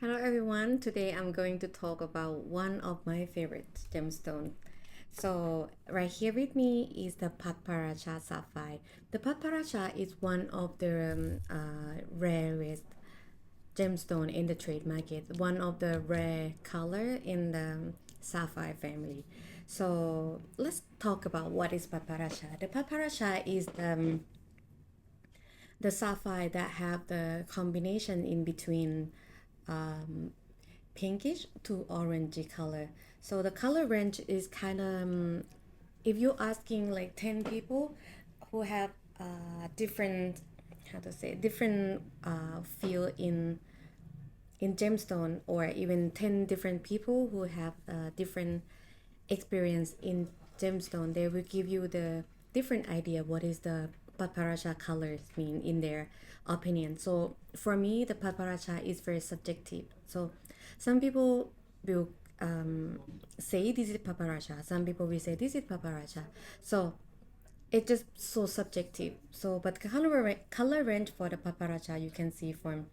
Hello everyone. Today I'm going to talk about one of my favorite gemstones. So right here with me is the Padparadscha sapphire. The Padparadscha is one of the rarest gemstone in the trade market, one of the rare color in the sapphire family. So let's talk about what is Padparadscha. The Padparadscha is the sapphire that have the combination in between pinkish to orangey color. So the color range is kind of, if you're asking like 10 people who have different, how to say, different feel in gemstone, or even 10 different people who have different experience in gemstone, they will give you the different idea what is the Padparadscha colors mean in their opinion. So for me, the Padparadscha is very subjective. So some people will say this is Padparadscha, some people will say this is Padparadscha. So it's just so subjective. So but color range for the Padparadscha you can see from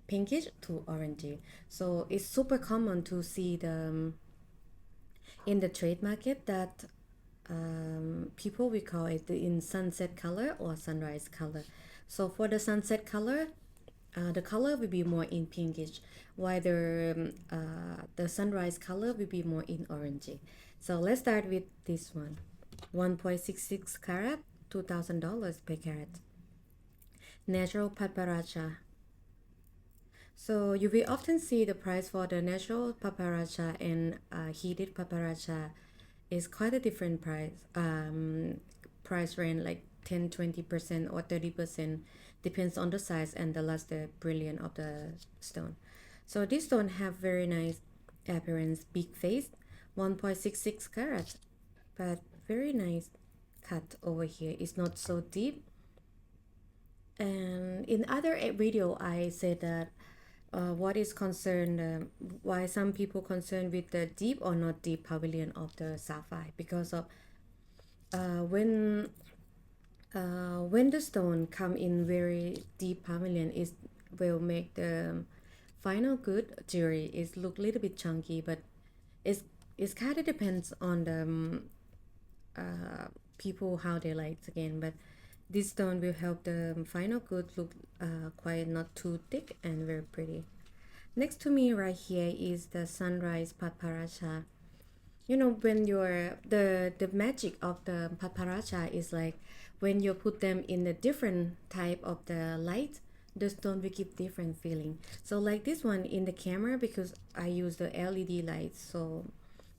pinkish to orangey. So it's super common to see the in the trade market that people we call it in sunset color or sunrise color. So for the sunset color, the color will be more in pinkish, while the sunrise color will be more in orangey. So let's start with this one, 1.66 carat, $2,000 per carat. Natural Padparadscha. So you will often see the price for the natural Padparadscha and heated Padparadscha is quite a different price range, like 10-20% or 30%, depends on the size and the luster brilliant of the stone. So this stone have very nice appearance, big face, 1.66 carat, but very nice cut over here. It's not so deep. And in other video I said that what is concerned, why some people concerned with the deep or not deep pavilion of the sapphire, because of uh, when when the stone come in very deep pavilion, is will make the final good jewelry is look a little bit chunky, but it's it's kind of depends on the people how they like it again. But this stone will help the final good look quite not too thick and very pretty. Next to me right here is the sunrise Padparadscha. You know, when you're the magic of the Padparadscha is like when you put them in a different type of the light, the stone will give different feeling. So like this one in the camera, because I use the LED lights, so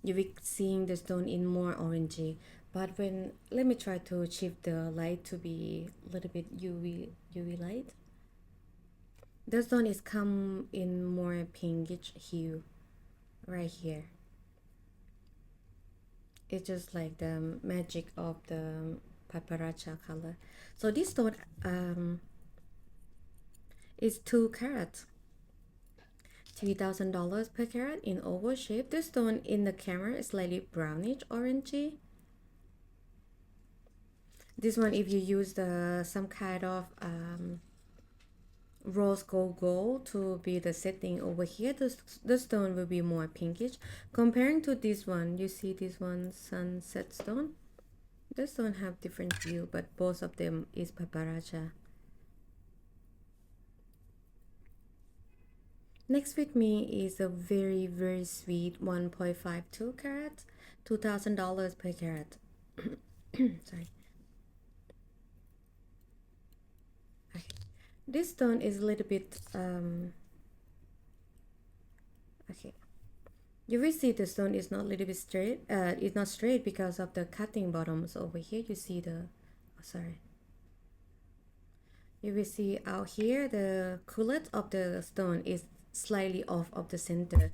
you will seeing the stone in more orangey. But when let me try to shift the light to be a little bit UV light. The stone is come in more pinkish hue right here. It's just like the magic of the Padparadscha color. So this stone is 2 carat, $3,000 per carat in oval shape. The stone in the camera is slightly brownish orangey. This one, if you use the some kind of rose gold to be the setting over here, the stone will be more pinkish. Comparing to this one, you see this one sunset stone. The stone have different hue, but both of them is Padparadscha. Next with me is a very sweet 1.52 carat, $2,000 per carat. Sorry. Okay. This stone is a little bit okay. You will see the stone is not a little bit straight. It's not straight because of the cutting bottoms over here. You see the, oh, sorry. You will see out here the cullet of the stone is slightly off of the center.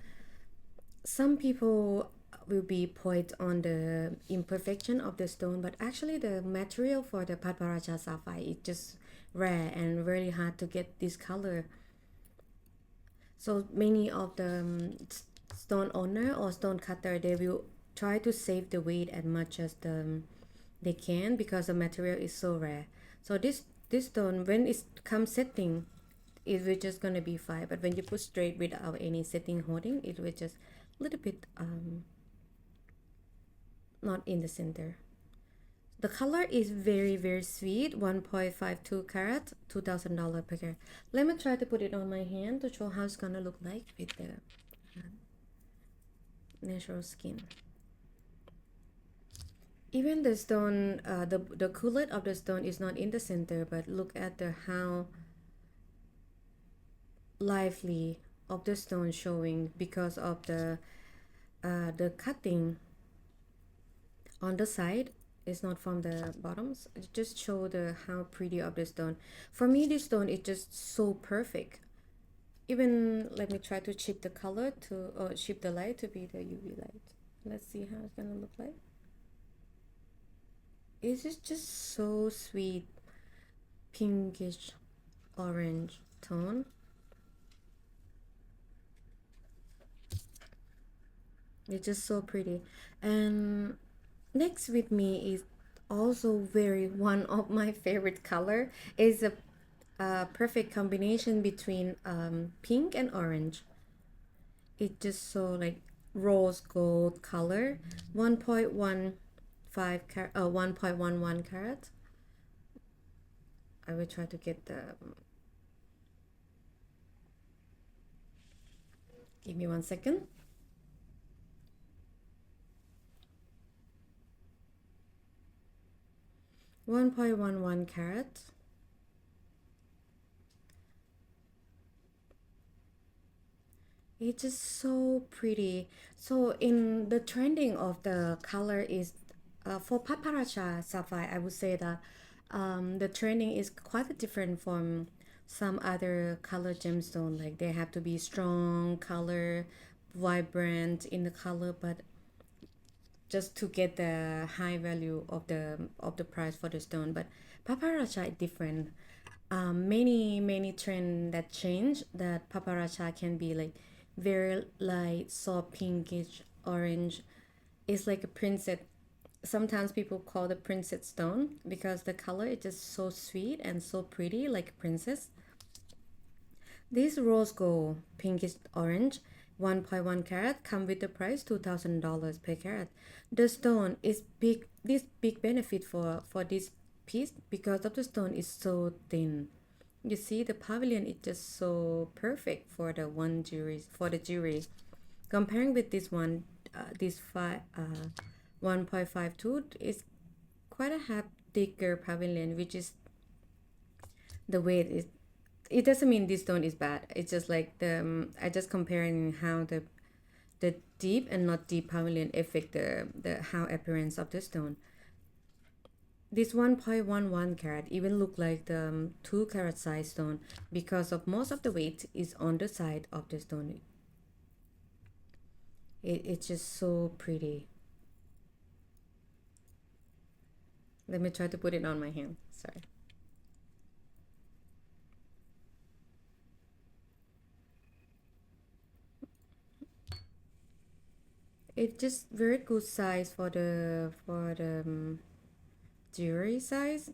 Some people will be point on the imperfection of the stone, but actually the material for the Padparadscha sapphire is just rare and really hard to get this color. So many of the stone owner or stone cutter, they will try to save the weight as much as they can because the material is so rare. So this stone, when it comes setting, it was just gonna be 5, but when you put straight without any setting holding, it was just a little bit not in the center. The color is very very sweet. 1.52 carat, $2,000 per carat. Let me try to put it on my hand to show how it's gonna look like with the natural skin. Even the stone, the cullet of the stone is not in the center, but look at the how lively of the stone showing because of the cutting on the side is not from the bottoms. It just show the how pretty of the stone. For me, this stone is just so perfect. Even let me try to chip the color to or chip the light to be the UV light. Let's see how it's gonna look like. It's just so sweet, pinkish orange tone. It's just so pretty. And next with me is also very one of my favorite color. Is a perfect combination between pink and orange. It just so like rose gold color. 1.15 carat, 1.11 carat. I will try to get the. Give me 1 second. $1.11 carat. It's just so pretty. So in the trending of the color is for Padparadscha sapphire, I would say that the trending is quite different from some other color gemstone. Like they have to be strong color, vibrant in the color, but just to get the high value of the price for the stone. But Padparadscha is different. Many trend that change that Padparadscha can be like very light soft pinkish orange. It's like a princess. Sometimes people call the princess stone because the color is just so sweet and so pretty like a princess. This rose gold pinkish orange 1.1 carat come with the price $2,000 per carat. The stone is big. This big benefit for this piece because of the stone is so thin. You see the pavilion is just so perfect for the one jewelry for the jewelry. Comparing with this one, this 1.52 is quite a half thicker pavilion, which is the weight is. It doesn't mean this stone is bad. It's just like the I just comparing how the deep and not deep pavilion affect the how appearance of the stone. This 1.11 carat even look like the 2 carat size stone because of most of the weight is on the side of the stone. It's just so pretty. Let me try to put it on my hand. Sorry. It's just very good size for the jewelry size.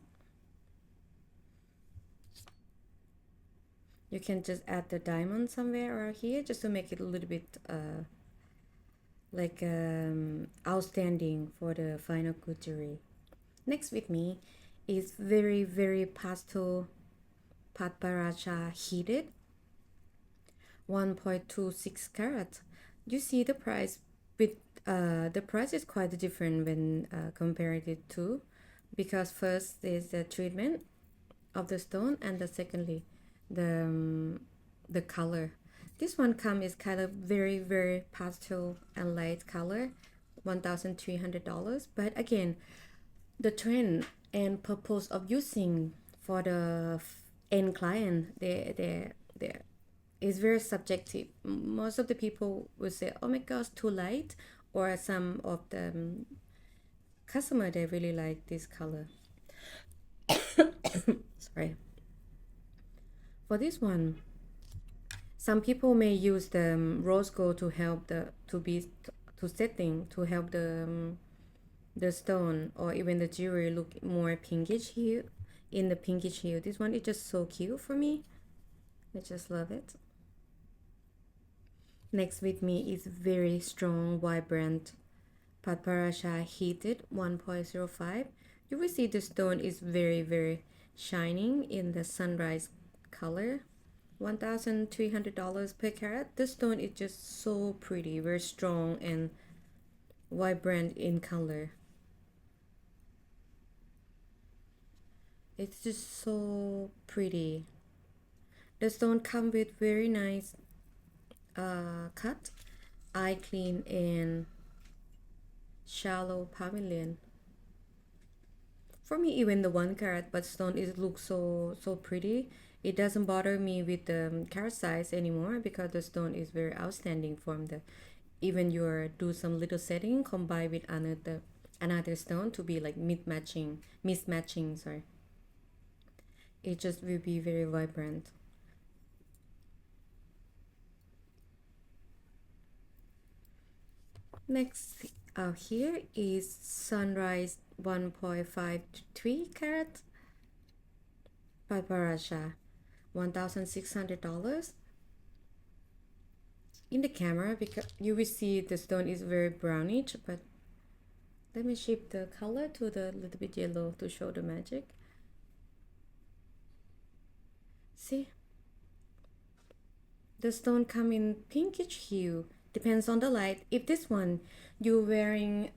You can just add the diamond somewhere or here just to make it a little bit like outstanding for the final good jewelry. Next with me is very pastel Padparadscha heated 1.26 carat. You see the price with the price is quite different when compared it to because first is the treatment of the stone and the secondly the color. This one come is kind of very pastel and light color, $1,300. But again, the trend and purpose of using for the end client, they is very subjective. Most of the people will say, "Oh my gosh, too light," or some of the customer they really like this color. Sorry. For this one, some people may use the rose gold to help to setting to help the stone or even the jewelry look more pinkish hue in the pinkish hue. This one is just so cute for me. I just love it. Next with me is very strong, vibrant Padparadscha heated 1.05. You will see the stone is very shining in the sunrise color. $1,300 per carat. The stone is just so pretty, very strong and vibrant in color. It's just so pretty. The stone come with very nice cut, eye clean and shallow pavilion. For me, even the 1 carat but stone is looks so pretty. It doesn't bother me with the carat size anymore because the stone is very outstanding from the even your do some little setting combined with another stone to be like mismatching, sorry. It just will be very vibrant. Next here is sunrise 1.53 carat Padparadscha, $1,600. In the camera, because you will see the stone is very brownish, but let me shift the color to the little bit yellow to show the magic. See, the stone come in pinkish hue, depends on the light. If this one you wearing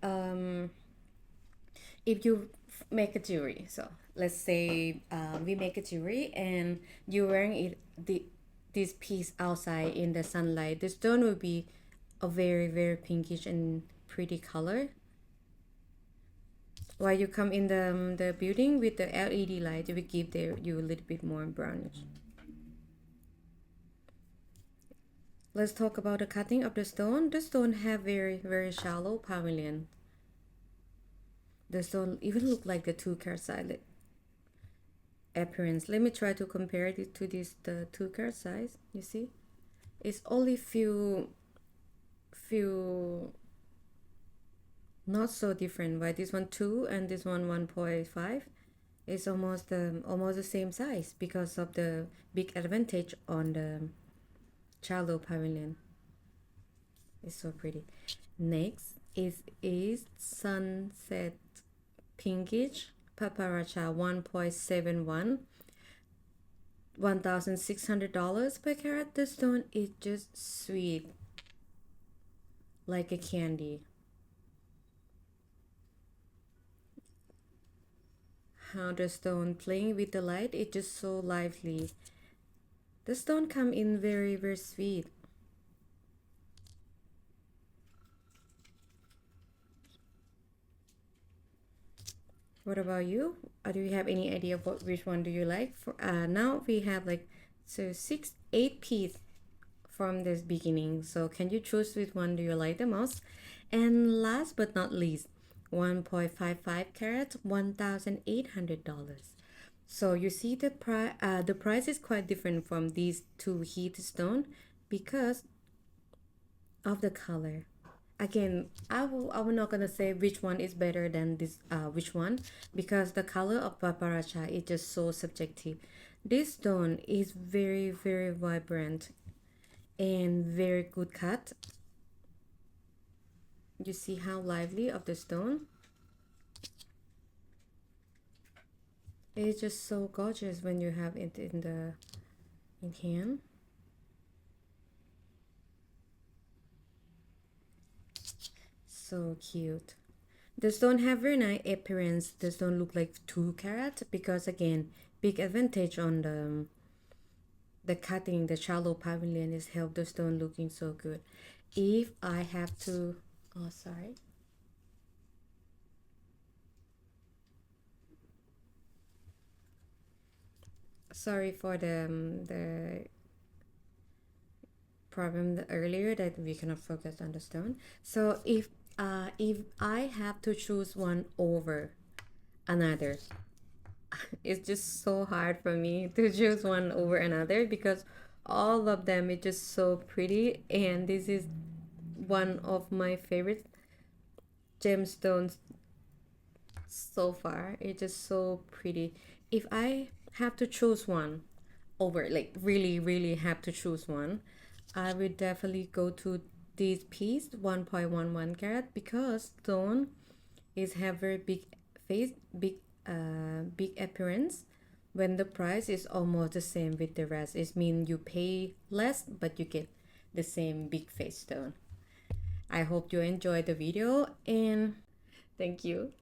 if you make a jewelry, so let's say we make a jewelry and you're wearing this piece outside in the sunlight, the stone will be a very pinkish and pretty color. While you come in the building with the LED light, it will give you a little bit more brownish. Let's talk about the cutting of the stone. The stone have very shallow pavilion. The stone even look like the 2 carat size appearance. Let me try to compare it to the 2 carat size. You see, it's only few not so different. Right, this one 2 and this one 1.5. It's almost the same size because of the big advantage on the shallow pavilion. It's so pretty. Next is sunset pinkish Padparadscha 1.71, $1,600 per carat. The stone is just sweet like a candy. How the stone playing with the light, it's just so lively. The stone come in very sweet. What about you? Do you have any idea of which one do you like? For now we have like so 8 piece from this beginning. So can you choose which one do you like the most? And last but not least, 1.55 carat, $1,800. So you see the price is quite different from these two heat stone because of the color. Again, I'm not gonna say which one is better than this which one, because the color of Padparadscha is just so subjective. This stone is very vibrant and very good cut. You see how lively of the stone. It's just so gorgeous when you have it in hand. So cute. The stone have very nice appearance. The stone look like 2 carat because again, big advantage on the cutting, the shallow pavilion is help the stone looking so good. If I have to, oh sorry. Sorry for the problem earlier that we cannot focus on the stone. So if I have to choose one over another, it's just so hard for me to choose one over another because all of them is just so pretty, and this is one of my favorite gemstones so far. It's just so pretty. If I have to choose one over, like really have to choose one, I would definitely go to this piece 1.11 carat, because stone is have very big face, big appearance. When the price is almost the same with the rest, it means you pay less but you get the same big face stone. I hope you enjoyed the video, and thank you.